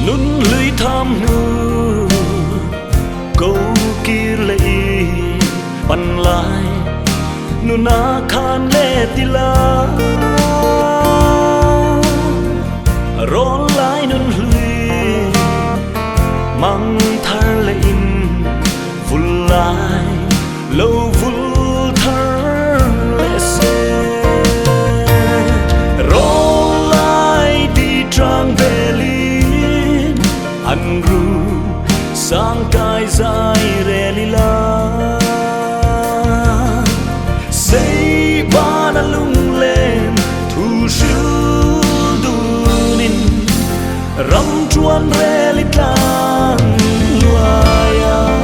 nun lưới tham nu câu kia lấy bắn lại nun na khan lệ tila rôn lại nun lưới mang thar lệ in vun lại lâu vun thar lệ se rôn lại đi trang về lin anh ru sang cài dài rè lila xây ba đã lung lên thu siêu dunin rắm chuan rè lít lang loaya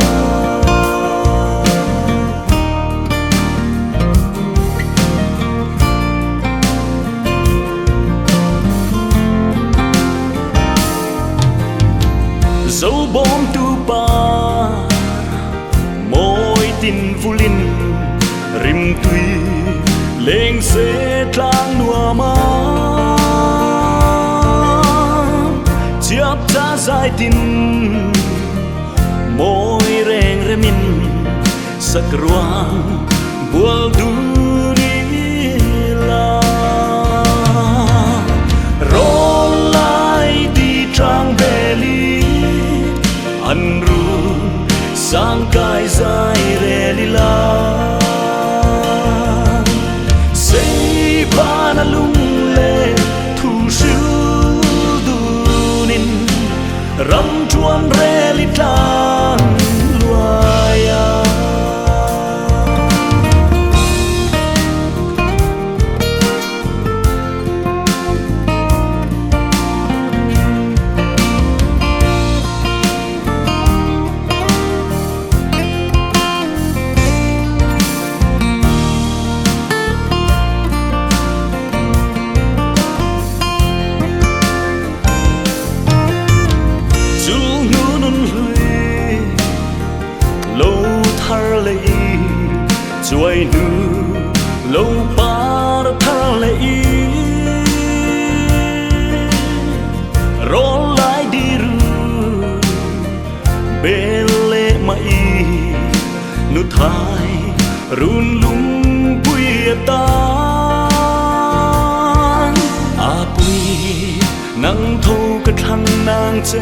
dấu bom tu ba môi tin vulin rim tui lên xe trang nua ma chiap cha dài tin môi reng remin sắc ruang bual duri la roll lại đi trang beli anh ru sang cài dài rè lila xây ba na lung lên thu siêu dunin rắm chuan rè lít lang loaya chuối nu lâu ba thar lệ roll lại đi ru bên lệ mai nu thai run lung bụi tan à bụi nắng thâu cái khăn nàng che